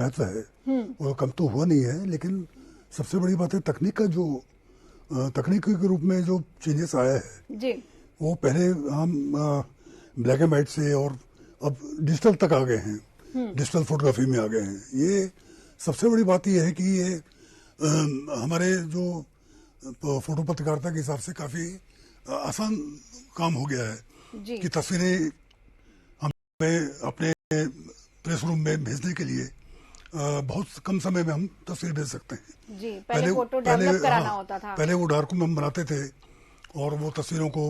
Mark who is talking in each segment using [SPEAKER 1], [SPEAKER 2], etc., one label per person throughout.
[SPEAKER 1] महत्व है और कम तो हुआ नहीं है, लेकिन सबसे बड़ी बात है तकनीक का जो तकनीक के रूप में जो चेंजेस आया है
[SPEAKER 2] जी।
[SPEAKER 1] वो पहले हम ब्लैक एंड वाइट से और अब डिजिटल तक आ गए हैं, डिजिटल फोटोग्राफी में आ गए हैं। ये सबसे बड़ी बात ये है कि ये हमारे जो फोटो पत्रकारिता के हिसाब से काफी आसान काम हो गया है कि तस्वीरें हमें अपने प्रेस रूम में भेजने के लिए बहुत कम समय में हम तस्वीर भेज सकते हैं।
[SPEAKER 2] जी, पहले फोटो डेवलप कराना होता था।
[SPEAKER 1] पहले वो डार्करूम में हम बनाते थे और वो तस्वीरों को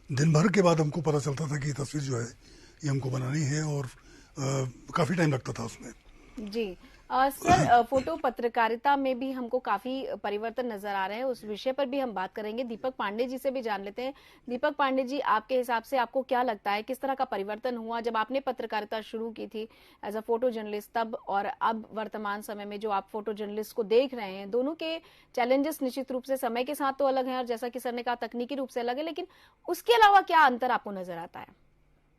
[SPEAKER 1] दिन भर के बाद हमको पता चलता था कि ये तस्वीर जो है ये हमको बनानी है और काफी टाइम लगता था उसमें।
[SPEAKER 2] जी सर, फोटो पत्रकारिता में भी हमको काफी परिवर्तन नजर आ रहे हैं, उस विषय पर भी हम बात करेंगे। दीपक पांडे जी से भी जान लेते हैं। दीपक पांडे जी, आपके हिसाब से आपको क्या लगता है किस तरह का परिवर्तन हुआ जब आपने पत्रकारिता शुरू की थी एज अ फोटो जर्नलिस्ट तब, और अब वर्तमान समय में जो आप फोटो जर्नलिस्ट को देख रहे हैं? दोनों के चैलेंजेस निश्चित रूप से समय के साथ तो अलग है और जैसा कि सर ने कहा तकनीकी रूप से अलग है, लेकिन उसके अलावा क्या अंतर आपको नजर आता है?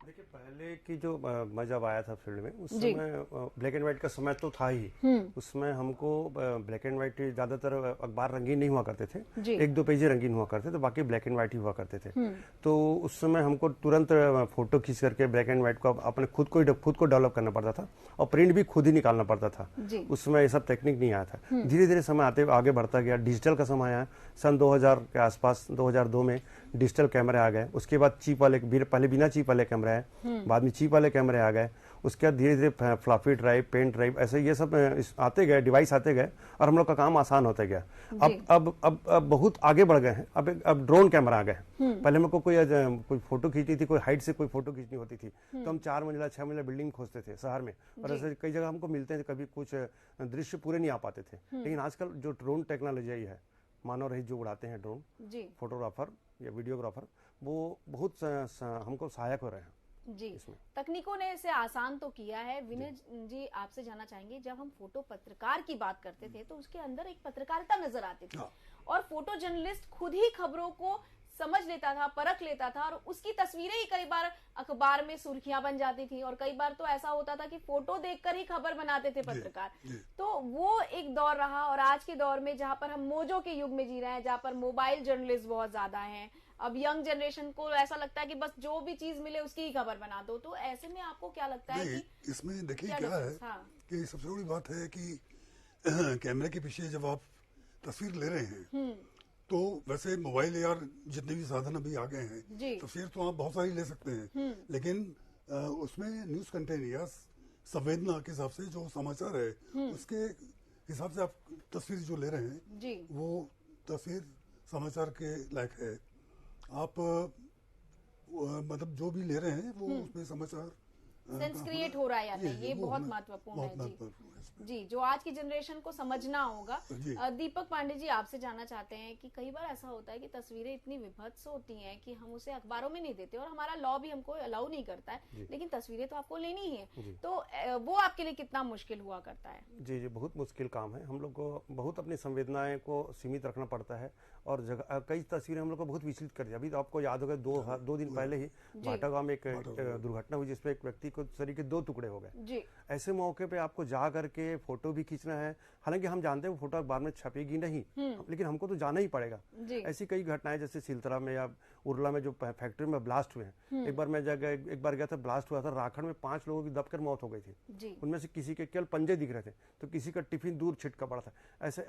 [SPEAKER 3] देखिए, पहले की जो मैं जब आया था फील्ड में उस समय ब्लैक एंड व्हाइट का समय तो था ही। उसमें हमको ब्लैक एंड व्हाइट ज्यादातर अखबार रंगीन नहीं हुआ करते थे, एक दो पेज रंगीन हुआ करते थे, बाकी ब्लैक एंड व्हाइट ही हुआ करते थे। तो उस समय हमको तुरंत फोटो खींच करके ब्लैक एंड व्हाइट को अपने खुद को डेवलप करना पड़ता था और प्रिंट भी खुद ही निकालना पड़ता था। उस समय ये सब टेक्निक नहीं आया था। धीरे धीरे समय आगे बढ़ता गया, डिजिटल का समय आया। सन 2000 के आसपास 2002 में डिजिटल कैमरे आ गए। उसके बाद चिप वाले, पहले बिना चिप वाले कैमरे आए, बाद में चिप वाले कैमरे आ गए। उसके बाद धीरे धीरे फ्लॉपी ड्राइव, पेन ड्राइव, ऐसे ये सब आते गए, डिवाइस आते गए और हम लोग का काम आसान होता गया। अब बहुत आगे बढ़ गए हैं। अब ड्रोन कैमरा आ गए। पहले मेरे को कोई फोटो खींचनी थी, कोई हाइट से कोई फोटो खींचनी होती थी तो हम 4 मंजिला 6 मंजिला बिल्डिंग खोजते थे शहर में, और ऐसे कई जगह हमको मिलते हैं, कभी कुछ दृश्य पूरे नहीं आ पाते थे। लेकिन आजकल जो ड्रोन टेक्नोलॉजी आई है, मानव रहित जो उड़ाते हैं ड्रोन, फोटोग्राफर या वीडियोग्राफर, वो बहुत हमको सहायक हो रहे हैं।
[SPEAKER 2] जी, तकनीकों ने इसे आसान तो किया है। विनय जी, आपसे जानना चाहेंगे, जब हम फोटो पत्रकार की बात करते थे तो उसके अंदर एक पत्रकारिता नजर आती थी और फोटो जर्नलिस्ट खुद ही खबरों को समझ लेता था, परख लेता था और उसकी तस्वीरें ही कई बार अखबार में सुर्खियां बन जाती थी और कई बार तो ऐसा होता था कि फोटो देखकर ही खबर बनाते थे पत्रकार। तो वो एक दौर रहा और आज के दौर में जहां पर हम मोजो के युग में जी रहे हैं, जहां पर मोबाइल जर्नलिस्ट बहुत ज्यादा हैं, अब यंग जनरेशन को ऐसा लगता है कि बस जो भी चीज मिले उसकी ही खबर बना दो। तो ऐसे में आपको क्या लगता है कि
[SPEAKER 1] इसमें देखिए क्या है कि सबसे बड़ी बात है कि कैमरे के पीछे जब आप तस्वीर ले रहे हैं तो वैसे मोबाइल या जितने भी साधन अभी आ गए हैं, तस्वीर तो आप बहुत सारी ले सकते हैं, लेकिन उसमें न्यूज कंटेंट या संवेदना के हिसाब से जो समाचार है उसके हिसाब से आप तस्वीर जो ले रहे हैं वो तस्वीर समाचार के लायक है। आप मतलब जो भी ले रहे हैं वो उसमें समाचार
[SPEAKER 2] सेंस क्रिएट हो रहा है या नहीं, ये बहुत महत्वपूर्ण है। जी, जो आज की जनरेशन को समझना होगा। दीपक पांडे जी, आपसे जानना चाहते हैं कि कई बार ऐसा होता है कि तस्वीरें इतनी विभत्स होती हैं कि हम उसे अखबारों में नहीं देते और हमारा लॉ भी हमको अलाउ नहीं करता है, लेकिन तस्वीरें तो आपको लेनी ही है, तो वो आपके लिए कितना मुश्किल हुआ करता है?
[SPEAKER 3] जी, बहुत मुश्किल काम है। हम लोग को बहुत अपनी संवेदनाएं को सीमित रखना पड़ता है और कई तस्वीरें हम लोग को बहुत विचलित कर दी। अभी तो आपको याद होगा 2 दिन पहले ही भाटा गांव में एक दुर्घटना हुई जिसपे एक व्यक्ति को शरीर के 2 टुकड़े हो गए। ऐसे मौके पे आपको जा करके फोटो भी खींचना है। हालांकि हम जानते हैं वो फोटो अखबार में छपेगी नहीं, लेकिन हमको तो जाना ही पड़ेगा। ऐसी कई घटनाएं जैसे सिलतरा में या उर्ला में जो फैक्ट्री में ब्लास्ट हुए हैं। एक बार गया था, ब्लास्ट हुआ था राखड़ में, 5 लोगों की दबकर मौत हो गई थी। उनमें से किसी के केवल पंजे दिख रहे थे तो किसी का टिफिन दूर छिटका पड़ा था।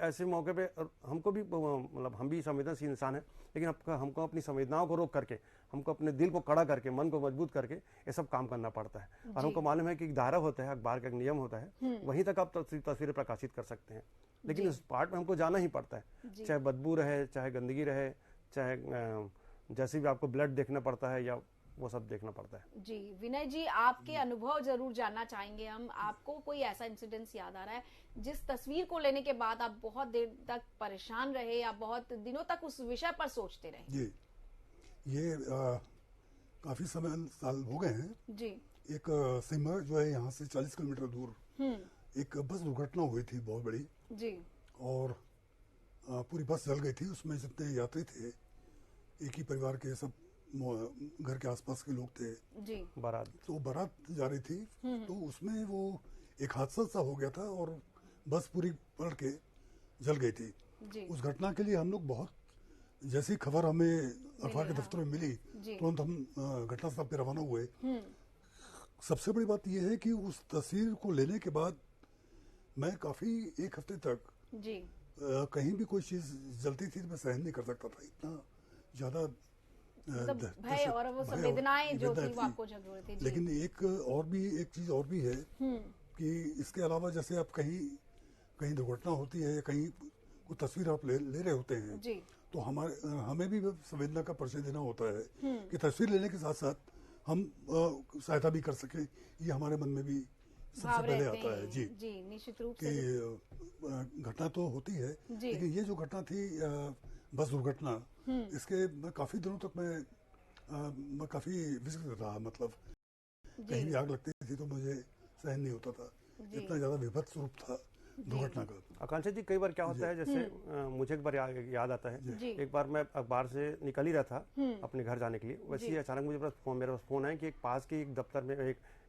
[SPEAKER 3] ऐसे मौके पे हमको भी, मतलब हम भी संवेदनशील इंसान है, लेकिन हमको अपनी संवेदनाओं को रोक करके, हमको अपने दिल को कड़ा करके, मन को मजबूत करके ये सब काम करना पड़ता है। और हमको मालूम है कि एक दायरा होता है, अखबार का एक नियम होता है, वहीं तक आप तस्वीरें प्रकाशित कर सकते हैं, लेकिन उस पार्ट में हमको जाना ही पड़ता है। चाहे बदबू रहे, चाहे गंदगी रहे, चाहे जैसे भी आपको ब्लड देखना पड़ता है या वो सब देखना पड़ता है।
[SPEAKER 2] जी, विनय जी, आपके अनुभव जरूर जानना चाहेंगे हम। आपको कोई ऐसा इंसिडेंस याद आ रहा है जिस तस्वीर को लेने के बाद आप बहुत देर तक परेशान रहे या बहुत दिनों तक उस विषय पर सोचते रहे?
[SPEAKER 1] जी, ये काफी साल हो गए हैं जी। एक सिमर जो है यहाँ से 40 किलोमीटर दूर एक बस दुर्घटना हुई थी बहुत बड़ी जी, और पूरी बस जल गई थी। उसमें जितने यात्री थे एक ही परिवार के, सब घर के आसपास के लोग थे जी। बारात जा रही थी, तो उसमें वो एक हादसा सा हो गया था और बस पूरी पलट के जल गई थी। उस घटना के लिए हम लोग बहुत, जैसी खबर हमें अखबार के दफ्तर में मिली तुरंत हम घटनास्थल पे रवाना हुए। सबसे बड़ी बात यह है कि उस तस्वीर को लेने के बाद मैं काफी एक हफ्ते तक कहीं भी कोई चीज जलती थी तो मैं सहन नहीं कर सकता था, इतना ज्यादा
[SPEAKER 2] भय और वो संवेदनाएं जो थी वो आपको जग रही थी।
[SPEAKER 1] लेकिन एक चीज और भी है कि इसके अलावा जैसे आप कहीं दुर्घटना होती है या कहीं कोई तस्वीर आप ले रहे होते हैं तो हमें भी संवेदना का परिचय देना होता है कि तस्वीर लेने के साथ साथ हम सहायता भी कर सके, ये हमारे मन में भी सबसे पहले आता है।
[SPEAKER 2] जी निश्चित रूप से
[SPEAKER 1] कि घटना तो होती है लेकिन ये जो घटना थी बस दुर्घटना, इसके काफी दिनों तक मैं काफी विचलित रहा। मतलब कहीं भी आग लगती थी तो मुझे सहन नहीं होता था, इतना ज्यादा विभत्स रूप था दुर्घटना का।
[SPEAKER 3] आकांक्षा जी, कई बार क्या होता है, जैसे मुझे एक बार याद आता है, एक बार मैं अखबार से निकल ही रहा था अपने घर जाने के लिए, वैसे ही अचानक मुझे मेरे पास फोन है कि एक पास के एक दफ्तर में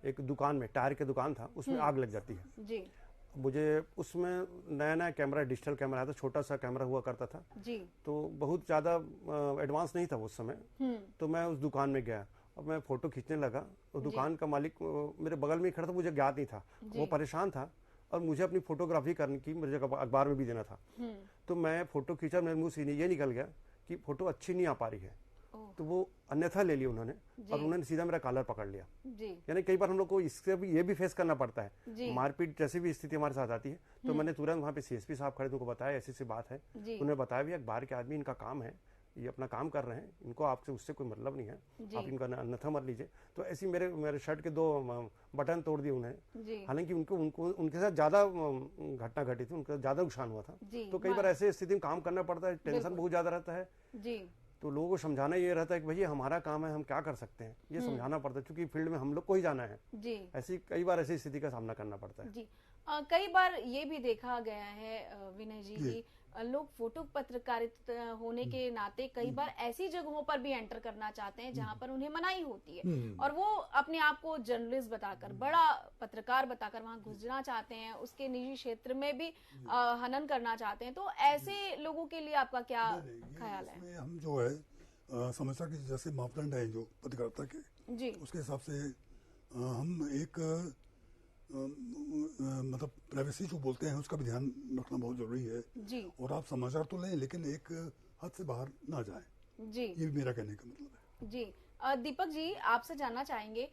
[SPEAKER 3] एक दुकान में, टायर की दुकान था, उसमें आग लग जाती है। मुझे उसमें नया कैमरा, डिजिटल कैमरा आया था, छोटा सा कैमरा हुआ करता था तो बहुत ज्यादा एडवांस नहीं था उस समय। तो मैं उस दुकान में गया और मैं फोटो खींचने लगा। और दुकान का मालिक मेरे बगल में खड़ा था, मुझे ज्ञात नहीं था, वो परेशान था और मुझे अपनी फोटोग्राफी करने की, मुझे अखबार में भी देना था। तो मैं फोटो खींचा, मेरे मुंह से ये निकल गया कि फोटो अच्छी नहीं आ पा रही है। तो वो अन्यथा ले लिया उन्होंने और उन्होंने सीधा मेरा कॉलर पकड़ लिया। यानी कई बार हम लोग को इससे भी ये भी फेस करना पड़ता है, मारपीट जैसी भी स्थिति हमारे साथ आती है। तो मैंने तुरंत वहाँ पे सीएसपी साहब खड़े थे, उनको बताया ऐसी बात है। उन्होंने बताया भी अखबार के आदमी, इनका काम है, ये अपना काम कर रहे हैं, इनको आपसे उससे कोई मतलब नहीं है, आप इनका अन्यथा मत लीजिए। तो ऐसी मेरे शर्ट के 2 बटन तोड़ दिए उन्हें। हालांकि उनके साथ ज्यादा घटना घटी थी, उनका ज्यादा नुकसान हुआ था। तो कई बार ऐसे स्थिति में काम करना पड़ता है, टेंशन बहुत ज्यादा रहता है। तो लोगों को समझाना ये रहता है कि भैया हमारा काम है, हम क्या कर सकते हैं, ये समझाना पड़ता है, क्योंकि फील्ड में हम लोग को ही जाना है। ऐसी कई बार ऐसी स्थिति का सामना करना पड़ता है।
[SPEAKER 2] कई बार ये भी देखा गया है विनय जी की लोग फोटो पत्रकारिता होने के नाते कई बार ऐसी जगहों पर भी एंटर करना चाहते हैं जहां पर उन्हें मनाही होती है और वो अपने आप को जर्नलिस्ट बताकर, बड़ा पत्रकार बताकर वहां घुसना चाहते हैं, उसके निजी क्षेत्र में भी हनन करना चाहते हैं। तो ऐसे लोगों के लिए आपका क्या ख्याल है?
[SPEAKER 1] हम जो है समस्या के जैसे मापदंड है जो पत्रकारिता के, उसके हिसाब से हम एक मतलब प्राइवेसी जो बोलते हैं उसका भी ध्यान रखना बहुत जरूरी है। और आप समाचार तो लें लेकिन एक हद से बाहर ना जाएं। ये भी मेरा कहने का मतलब है।
[SPEAKER 2] दीपक जी, आपसे जानना चाहेंगे,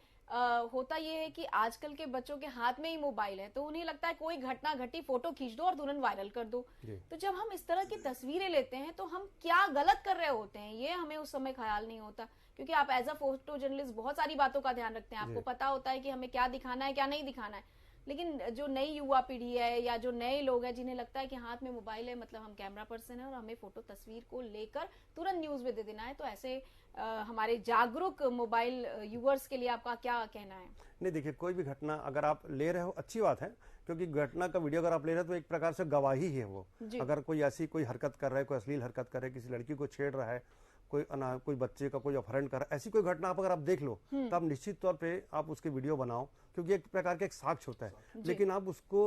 [SPEAKER 2] होता ये है कि आजकल के बच्चों के हाथ में ही मोबाइल है, तो उन्हें लगता है कोई घटना घटी, फोटो खींच दो और तुरंत वायरल कर दो। तो जब हम इस तरह की तस्वीरें लेते हैं तो हम क्या गलत कर रहे होते हैं, ये हमें उस समय ख्याल नहीं होता, क्योंकि आप एज अ फोटो जर्नलिस्ट बहुत सारी बातों का ध्यान रखते हैं, आपको पता होता है कि हमें क्या दिखाना है क्या नहीं दिखाना है। लेकिन जो नई युवा पीढ़ी है या जो नए लोग हैं जिन्हें लगता है कि हाथ में मोबाइल है मतलब हम कैमरा पर्सन है और हमें फोटो तस्वीर को लेकर तुरंत न्यूज में दे देना है, तो ऐसे हमारे जागरूक मोबाइल यूजर्स के लिए आपका क्या कहना है?
[SPEAKER 3] नहीं, देखिए, कोई भी घटना अगर आप ले रहे हो अच्छी बात है, क्योंकि घटना का वीडियो अगर आप ले रहे हो तो एक प्रकार से गवाही है वो। अगर कोई ऐसी कोई हरकत कर रहा है, कोई अश्लील हरकत कर रहा है, किसी लड़की को छेड़ रहा है, कोई बच्चे का कोई अपहरण कर, ऐसी कोई घटना अगर आप देख लो तो आप निश्चित तौर पे आप उसके वीडियो बनाओ, क्योंकि एक प्रकार का एक साक्ष्य होता है। लेकिन आप उसको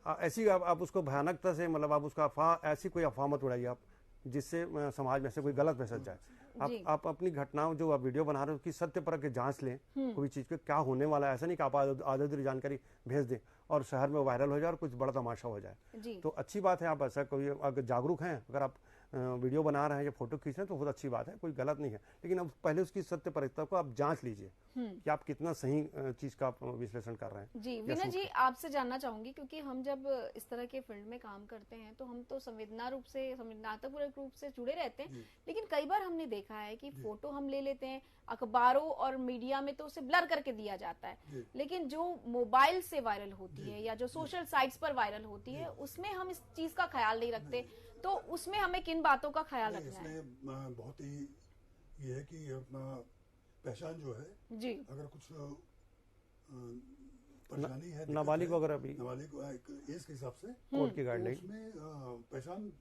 [SPEAKER 3] ऐसी आप उसको भयानकता से, मतलब आप उसका ऐसी कोई अफवाह मत उड़ाइए आप जिससे समाज में से कोई गलत मैसेज जाए। आप अपनी घटनाओं जो आप वीडियो बना रहे हो उसकी सत्य परख के जांच लें, कोई चीज के क्या होने वाला है। ऐसा नहीं कि आप आधी जानकारी भेज दें और शहर में वायरल हो जाए और कुछ बड़ा तमाशा हो जाए। तो अच्छी बात है, आप ऐसा कोई अगर जागरूक हैं, अगर आप वीडियो बना रहे हैं या फोटो खींच रहे हैं तो बहुत अच्छी बात है, कोई गलत नहीं है। लेकिन अब पहले उसकी सत्य परिता को आप जांच लीजिए कि आप कितना सही चीज का विश्लेषण कर रहे हैं।
[SPEAKER 2] जी विनय जी, आपसे जानना चाहूंगी, क्योंकि हम जब इस तरह के फील्ड में काम करते हैं तो हम तो संवेदनात्मक रूप से जुड़े रहते हैं, लेकिन कई बार हमने देखा है कि फोटो हम ले लेते हैं, अखबारों और मीडिया में तो उसे ब्लर करके दिया जाता है, लेकिन जो मोबाइल से वायरल होती है या जो सोशल साइट्स पर वायरल होती है उसमें हम इस चीज का ख्याल नहीं रखते। तो उसमें हमें किन बातों का ख्याल रखना है?
[SPEAKER 1] बहुत ही ये है कि अपना पहचान जो है जी, अगर कुछ परेशानी है,
[SPEAKER 3] नाबालिग वगैरह भी,
[SPEAKER 1] नाबालिग एज के हिसाब से
[SPEAKER 3] कोर्ट की गाइडलाइन
[SPEAKER 1] उसमें पहचान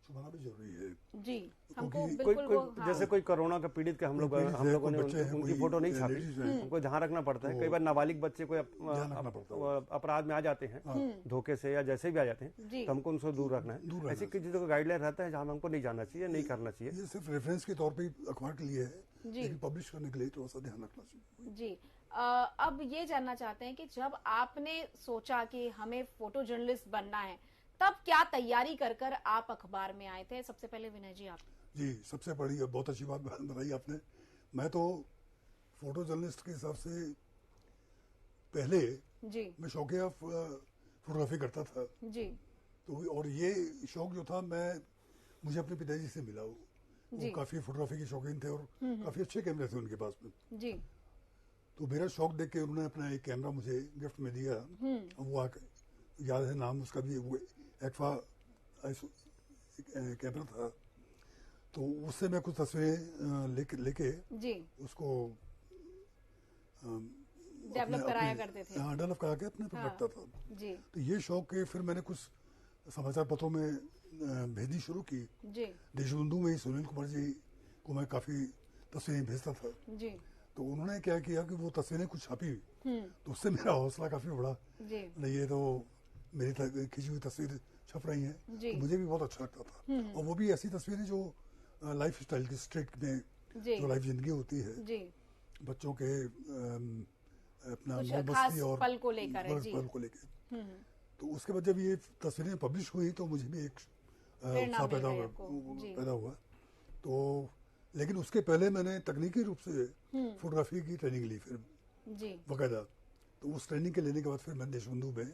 [SPEAKER 1] छुपाना भी जरूरी है
[SPEAKER 2] जी। हमको
[SPEAKER 1] क्योंकि
[SPEAKER 2] बिल्कुल
[SPEAKER 3] जैसे कोई कोरोना का पीड़ित के हम लोगों ने उनकी फोटो नहीं छापी, हमको ध्यान रखना पड़ता है। कई बार नाबालिग बच्चे कोई अपराध में आ जाते हैं धोखे से या जैसे भी आ जाते हैं, तो हमको उनसे दूर रखना है। ऐसी कुछ चीजों का गाइडलाइन रहता है जहाँ हमको नहीं जाना चाहिए, नहीं करना चाहिए।
[SPEAKER 1] ये सिर्फ रेफरेंस के तौर पे अखबार के लिए है, लेकिन पब्लिश करने के लिए थोड़ा सा ध्यान रखना चाहिए।
[SPEAKER 2] जी। अब ये जानना चाहते हैं कि जब आपने सोचा कि हमें फोटो जर्नलिस्ट बनना है, तब क्या तैयारी कर आप अखबार में आए थे? सबसे पहले विनय जी आप।
[SPEAKER 1] जी, सबसे बड़ी बहुत अच्छी बात बताई आपने। मैं तो फोटो जर्नलिस्ट के हिसाब से पहले
[SPEAKER 2] जी
[SPEAKER 1] मैं शौकिया फोटोग्राफी करता था जी। तो और ये शौक जो था मुझे अपने पिताजी से मिला। वो काफी फोटोग्राफी के शौकीन थे और काफी अच्छे कैमरे थे उनके पास में जी। तो मेरा शौक देख के उन्होंने अपना एक कैमरा मुझे गिफ्ट में दिया। वो याद है नाम उसका भी, वो एक्वा कैमरा था। तो उससे मैं कुछ तस्वीरें लेके उसको
[SPEAKER 2] डेवलप कराया करते थे।
[SPEAKER 1] हाँ, डेवलप करा के अपने पर रखता था जी। तो ये शौक के फिर मैंने कुछ समाचार पत्रों में भेजनी शुरू की जी। देशबंधु में ही सुनील कुमार जी को मैं काफी तस्वीरें भेजता था जी। तो उन्होंने क्या किया कि वो तस्वीरें कुछ छापी, तो उससे मेरा हौसला काफी बढ़ा जी। ये तो मेरी खींची हुई तस्वीर छप रही हैं, तो मुझे भी बहुत अच्छा लगता था। और वो भी ऐसी तस्वीरें जो लाइफ स्टाइल की, स्ट्रीट में जो लाइफ जिंदगी होती है जी। बच्चों के अपना मस्ती और
[SPEAKER 2] पल को लेकर
[SPEAKER 1] तो उसके बाद जब ये तस्वीरें पब्लिश हुई तो मुझे भी एक उत्साह पैदा हुआ। तो लेकिन उसके पहले मैंने तकनीकी रूप से फोटोग्राफी की ट्रेनिंग ली फिर बकायदा। तो उस ट्रेनिंग के लेने के बाद फिर मैंने देशबंधु में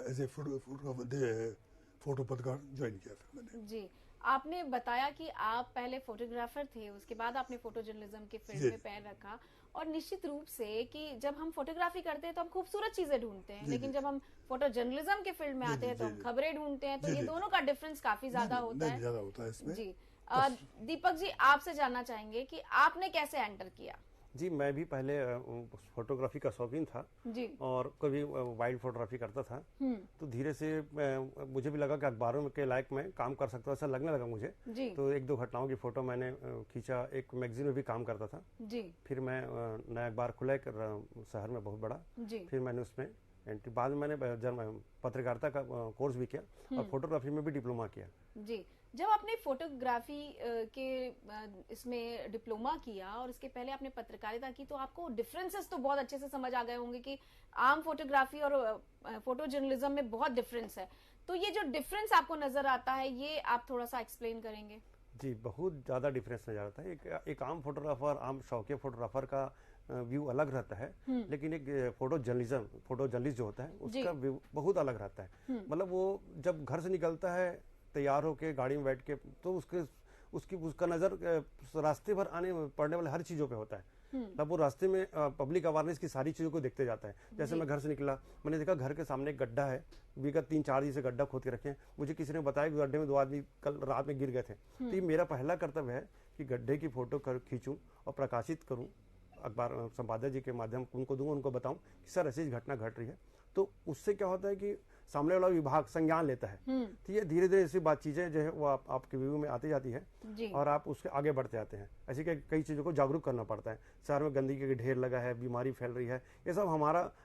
[SPEAKER 1] एज ए फोटो पत्रकार ज्वाइन किया फिर मैंने
[SPEAKER 2] जी। आपने बताया कि आप पहले फोटोग्राफर थे, उसके बाद आपने फोटो जर्नलिज्म के फील्ड में पैर रखा। और निश्चित रूप से कि जब हम फोटोग्राफी करते हैं तो हम खूबसूरत चीजें ढूंढते हैं, लेकिन जब हम फोटो जर्नलिज्म के फील्ड में आते हैं तो हम खबरें ढूंढते हैं। तो ये दोनों का डिफरेंस काफी ज्यादा होता है जी। दीपक जी, आपसे जानना चाहेंगे कि आपने कैसे एंटर किया?
[SPEAKER 3] जी, मैं भी पहले फोटोग्राफी का शौकीन था जी। और कभी वाइल्ड फोटोग्राफी करता था। तो धीरे से मुझे भी लगा कि अखबारों के लायक मैं काम कर सकता, ऐसा लगने लगा मुझे जी। तो एक दो घटनाओं की फोटो मैंने खींचा। एक मैगजीन में भी काम करता था जी। फिर मैं नया अखबार खुला शहर में बहुत बड़ा जी। फिर मैंने उसमें एंट्री, बाद में मैंने पत्रकारिता का कोर्स भी किया और फोटोग्राफी में भी डिप्लोमा किया
[SPEAKER 2] जी। जब आपने फोटोग्राफी के इसमें डिप्लोमा किया और इसके पहले आपने पत्रकारिता की, तो आपको डिफरेंसेस तो बहुत अच्छे से समझ आ गए होंगे कि आम फोटोग्राफी और फोटो जर्नलिज्म में बहुत डिफरेंस है। तो ये जो डिफरेंस आपको नजर आता है, ये आप थोड़ा सा एक्सप्लेन करेंगे?
[SPEAKER 3] जी, बहुत ज्यादा डिफरेंस नजर आता है। एक आम फोटोग्राफर, आम शौकिया फोटोग्राफर का व्यू अलग रहता है, लेकिन एक फोटो जर्नलिस्ट जो होता है उसका व्यू बहुत अलग रहता है। मतलब वो जब घर से निकलता है तैयार होके गाड़ी में बैठ के, तो उसका नजर रास्ते भर पड़ने वाले हर चीजों पे होता है। तब वो रास्ते में पब्लिक अवेयरनेस की सारी चीजों को देखते जाता है। जैसे मैं घर से निकला, मैंने देखा घर के सामने एक गड्ढा है, विगत 3-4 दिन से गड्ढा खोद के रखे हैं। मुझे किसी ने बताया कि गड्ढे में 2 आदमी कल रात में गिर गए थे। तो ये मेरा पहला कर्तव्य है कि गड्ढे की फोटो खींचूं और प्रकाशित करूं, अखबार संपादक जी के माध्यम उनको दूंगा, उनको बताऊं कि सर ऐसी घटना घट रही है। तो उससे क्या होता है कि सामने वाला विभाग संज्ञान लेता है। तो ये धीरे धीरे ऐसी चीजें जो है वो आपके व्यू में आती जाती है और आप उसके आगे बढ़ते जाते हैं। ऐसी कई चीजों को जागरूक करना पड़ता है। शहर में गंदगी के ढेर लगा है, बीमारी फैल रही है, ये सब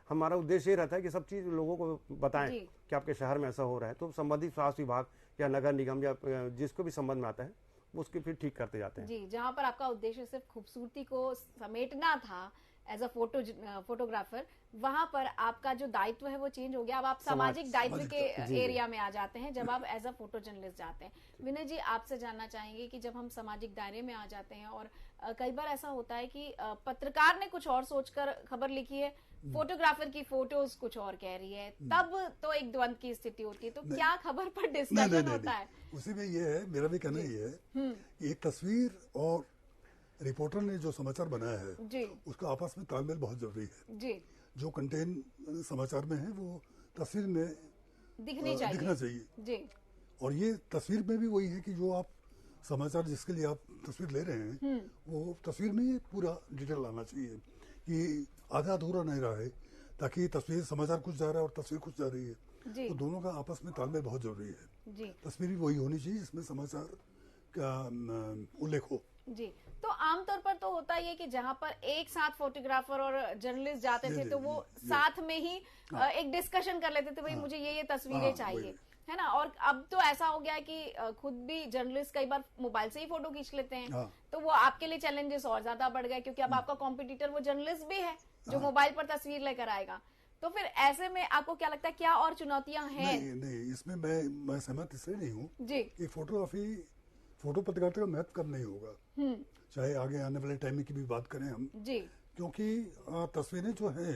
[SPEAKER 3] हमारा उद्देश्य ये रहता है कि सब चीज लोगों को बताएं कि आपके शहर में ऐसा हो रहा है। तो संबंधित स्वास्थ्य विभाग या नगर निगम या जिसको भी संबंध में आता है उसके फिर ठीक करते जाते हैं
[SPEAKER 2] जी। जहाँ पर आपका उद्देश्य सिर्फ खूबसूरती को समेटना था एज अ फोटोग्राफर, वहां पर आपका जो दायित्व है वो चेंज हो गया। अब आप सामाजिक दायित्व के एरिया में आ जाते हैं जब आप एज अ फोटो जर्नलिस्ट जाते हैं। विनय जी, आपसे जानना चाहेंगे कि जब हम सामाजिक दायरे में आ जाते हैं और कई बार ऐसा होता है कि पत्रकार ने कुछ और सोचकर खबर लिखी है, फोटोग्राफर की फोटोज कुछ और कह रही है, तब तो एक द्वंद की स्थिति होती है। तो क्या खबर पर डिस्कशन होता है?
[SPEAKER 1] उसी में ये है, मेरा भी कहना ये है कि एक तस्वीर और रिपोर्टर ने जो समाचार बनाया है जी। उसका आपस में तालमेल बहुत जरूरी है जी। जो कंटेंट समाचार में है वो तस्वीर में दिखना चाहिए जी। और ये तस्वीर में भी वही है कि जो आप समाचार जिसके लिए आप तस्वीर ले रहे हैं वो तस्वीर में पूरा डिटेल आना चाहिए, कि आधा अधूरा नहीं रहा है, ताकि तस्वीर समाचार कुछ जा रहा है और तस्वीर कुछ जा रही है तो दोनों का आपस में तालमेल बहुत जरूरी है। तस्वीर भी वही होनी चाहिए जिसमें समाचार का उल्लेख हो।
[SPEAKER 2] जी, तो आमतौर पर तो होता ही है कि जहां पर एक साथ फोटोग्राफर और जर्नलिस्ट जाते थे तो वो साथ में ही एक डिस्कशन कर लेते थे, भाई मुझे ये तस्वीरें चाहिए, है ना। और अब तो ऐसा हो गया है कि खुद भी जर्नलिस्ट कई बार मोबाइल से ही फोटो खींच लेते हैं, तो वो आपके लिए चैलेंजेस और ज्यादा बढ़ गए, क्योंकि अब आपका कॉम्पिटिटर वो जर्नलिस्ट भी है जो मोबाइल पर तस्वीर लेकर आएगा। तो फिर ऐसे में आपको क्या लगता है, क्या और चुनौतियां हैं?
[SPEAKER 1] नहीं, इसमें मैं सहमत इसलिए नहीं हूँ
[SPEAKER 2] जी
[SPEAKER 1] कि फोटो पत्रकारिता का महत्व कम नहीं होगा, चाहे आगे आने वाले टाइम की भी बात करें हम
[SPEAKER 2] जी,
[SPEAKER 1] क्योंकि तस्वीरें जो है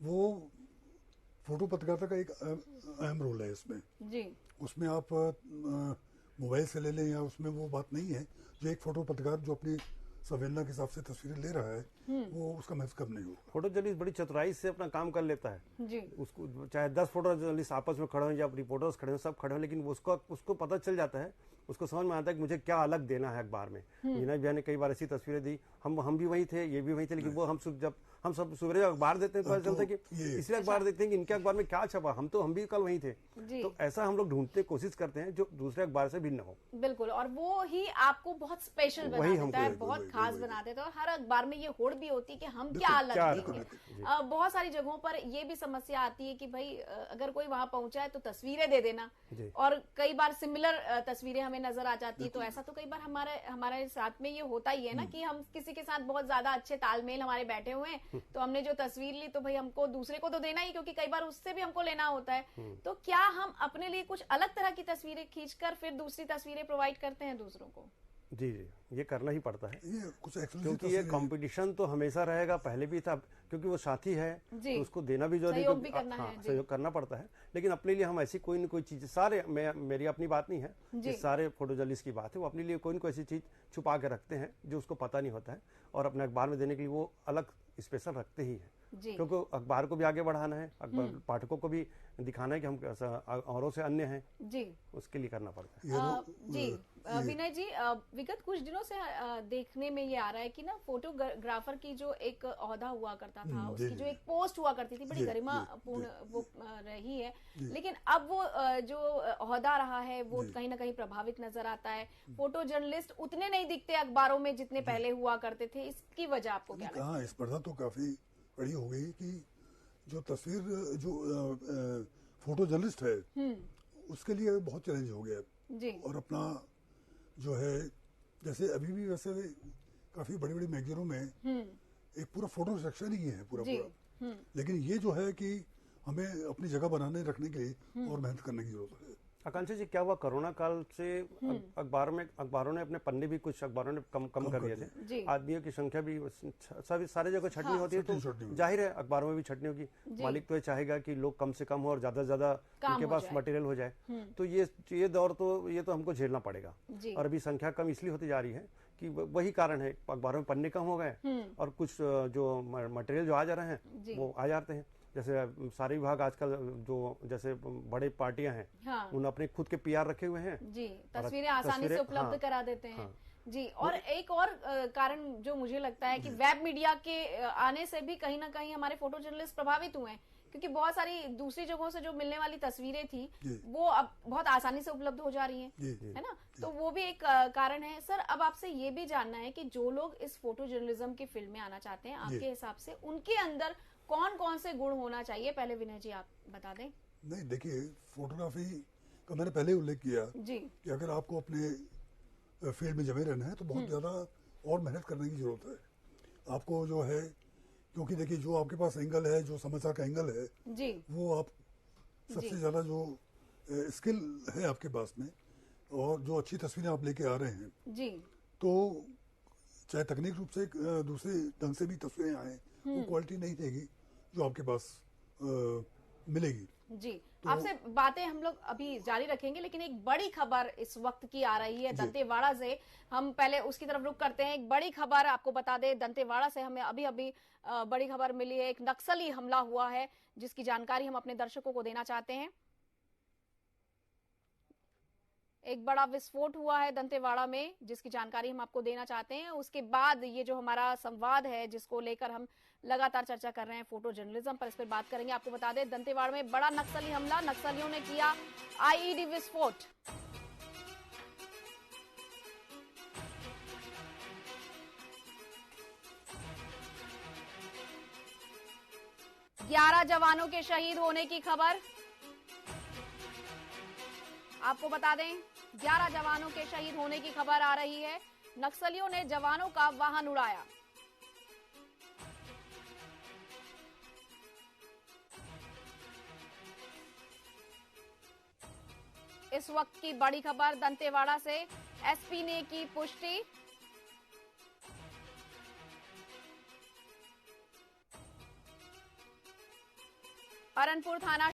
[SPEAKER 1] वो फोटो पत्रकारिता का एक अहम रोल है इसमें
[SPEAKER 2] जी।
[SPEAKER 1] उसमें आप मोबाइल से ले लें या उसमें वो बात नहीं है। जो एक फोटो पत्रकार जो अपनी संवेदना के हिसाब से तस्वीरें ले रहा है वो उसका महत्व कम नहीं होगा।
[SPEAKER 3] फोटो जर्नलिस्ट बड़ी चतुराई से अपना काम कर लेता है
[SPEAKER 2] जी।
[SPEAKER 3] उसको चाहे 10 फोटो जर्नलिस्ट आपस में खड़े हो या रिपोर्टर्स खड़े हो, सब खड़े हो, लेकिन उसको पता चल जाता है, उसको समझ में आता है कि मुझे क्या अलग देना है अखबार में। विनय भैया ने कई बार ऐसी तस्वीरें दी, हम भी वही थे, ये भी वही थे, लेकिन वो हम सब सवेरे अखबार देते हैं तो पता चलता है कि इसलिए अखबार देखते हैं कि इनके अखबार में क्या छपा, हम भी कल वही थे। तो ऐसा हम लोग ढूंढते कोशिश करते हैं जो दूसरे अखबार से भिन्न हो।
[SPEAKER 2] बिल्कुल, और वो ही आपको बहुत स्पेशल बना देता है, बहुत खास बना देता है। और हर अखबार में ये होड़ भी होती है कि हम क्या अलग देंगे। बहुत सारी जगहों पर ये भी समस्या आती है कि भाई अगर कोई वहां पहुंचा है तो तस्वीरें दे देना, और कई बार सिमिलर तस्वीरें हमें नजर आ जाती है। तो ऐसा तो कई बार हमारे साथ में ये होता ही है ना कि हम किसी के साथ बहुत ज्यादा अच्छे तालमेल हमारे बैठे हुए हैं, तो हमने जो तस्वीर ली तो भाई हमको दूसरे को तो देना ही, क्योंकि कई बार उससे भी हमको लेना होता है। तो क्या हम अपने लिए कुछ अलग तरह की तस्वीरें खींचकर फिर दूसरी तस्वीरें प्रोवाइड करते हैं दूसरों को?
[SPEAKER 3] जी, ये करना ही पड़ता है,
[SPEAKER 1] ये कुछ
[SPEAKER 3] क्योंकि ये कंपटीशन तो हमेशा रहेगा, पहले भी था, क्योंकि वो साथी है तो उसको देना भी जरूरी,
[SPEAKER 2] सहयोग भी करना है।
[SPEAKER 3] सहयोग करना पड़ता है। लेकिन अपने लिए हम ऐसी कोई न कोई चीज, मेरी अपनी बात नहीं है, ये सारे फोटो जर्नलिस्ट की बात है, वो अपने लिए कोई न कोई ऐसी चीज छुपा के रखते हैं जो उसको पता नहीं होता है, और अपने अखबार में देने के लिए वो अलग स्पेशल रखते ही है, क्योंकि अखबार को भी आगे बढ़ाना है, अखबार पाठकों को भी दिखाना है कि हम औरों से अन्य हैं जी, उसके लिए करना पड़ता है।
[SPEAKER 2] जी विनय जी, विगत कुछ दिनों से देखने में ये आ रहा है कि ना फोटोग्राफर की जो एक ओहदा हुआ करता था, उसकी जो एक पोस्ट हुआ करती थी, बड़ी गरिमापूर्ण वो रही है, लेकिन अब वो जो ओहदा रहा है वो कहीं ना कहीं प्रभावित नजर आता है। फोटो जर्नलिस्ट उतने नहीं दिखते अखबारों में जितने पहले हुआ करते थे, इसकी वजह आपको क्या लगता है?
[SPEAKER 1] स्पर्धा तो काफी बड़ी हो गई कि जो तस्वीर जो फोटो जर्नलिस्ट है उसके लिए बहुत चैलेंज हो गया जी। और अपना जो है, जैसे अभी भी वैसे काफी बड़ी बड़ी मैगजीनों में एक पूरा फोटो सेक्शन ही है पूरा, लेकिन ये जो है कि हमें अपनी जगह बनाने रखने के लिए और मेहनत करने की जरूरत है।
[SPEAKER 3] आकांक्षा जी, क्या हुआ कोरोना काल से अखबारों ने अपने पन्ने भी कुछ अखबारों ने कम कर दिए थे, आदमियों की संख्या भी सभी सारे जगह छटनी होती है, तो जाहिर है अखबारों में भी छटनी होगी। मालिक तो ये चाहेगा कि लोग कम से कम हो और ज्यादा से ज्यादा उनके पास मटेरियल हो जाए, तो ये दौर तो ये तो हमको झेलना पड़ेगा। और अभी संख्या कम इसलिए होती जा रही है कि वही कारण है, अखबारों में पन्ने कम हो गए और कुछ जो मटेरियल जो आ जा रहे हैं वो आ जाते हैं। जैसे सारे विभाग आजकल जो जैसे बड़े पार्टियां हैं उन अपने खुद के पीआर रखे हुए हैं
[SPEAKER 2] जी, तस्वीरें आसानी से उपलब्ध करा देते हैं जी। और एक और कारण जो मुझे लगता है कि वेब मीडिया के आने से भी कहीं ना कहीं हमारे फोटो जर्नलिस्ट प्रभावित हुए हैं, क्योंकि बहुत सारी दूसरी जगहों से जो मिलने वाली तस्वीरें थी वो अब बहुत आसानी से उपलब्ध हो जा रही हैं, है ना। तो वो भी एक कारण है। सर, अब आपसे ये भी जानना है कि जो लोग इस फोटो जर्नलिज्म की फील्ड में आना चाहते हैं, आपके हिसाब से उनके अंदर कौन कौन से गुण होना चाहिए? पहले विनय जी आप बता दें।
[SPEAKER 1] नहीं, देखिए, फोटोग्राफी का मैंने पहले उल्लेख किया जी कि अगर आपको अपने फील्ड में जमे रहना है तो बहुत ज्यादा और मेहनत करने की जरूरत है आपको, जो है, क्योंकि देखिए जो आपके पास एंगल है, जो समाचार का एंगल है जी, वो आप सबसे ज्यादा जो स्किल है आपके पास में और जो अच्छी तस्वीरें आप लेके आ रहे हैं जी, तो चाहे तकनीक रूप से दूसरे ढंग से भी तस्वीरें आए, वो क्वालिटी नहीं देगी जो आपके पास मिलेगी जी। तो
[SPEAKER 2] आपसे बातें हम लोग अभी जारी रखेंगे, लेकिन एक बड़ी खबर इस वक्त की आ रही है दंतेवाड़ा से। हम पहले उसकी तरफ रुख करते हैं। एक बड़ी खबर आपको बता दें, दंतेवाड़ा से हमें अभी बड़ी खबर मिली है। एक नक्सली हमला हुआ है जिसकी जानकारी हम अपने दर्शकों को देना चाहते हैं। एक बड़ा विस्फोट हुआ है दंतेवाड़ा में जिसकी जानकारी हम आपको देना चाहते हैं। उसके बाद ये जो हमारा संवाद है जिसको लेकर हम लगातार चर्चा कर रहे हैं फोटो जर्नलिज्म पर, इस पर बात करेंगे। आपको बता दें, दंतेवाड़ा में बड़ा नक्सली हमला, नक्सलियों ने किया आईईडी विस्फोट। ग्यारह जवानों के शहीद होने की खबर। आपको बता दें, 11 जवानों के शहीद होने की खबर आ रही है। नक्सलियों ने जवानों का वाहन उड़ाया। इस वक्त की बड़ी खबर दंतेवाड़ा से, एसपी ने की पुष्टि। अरनपुर थाना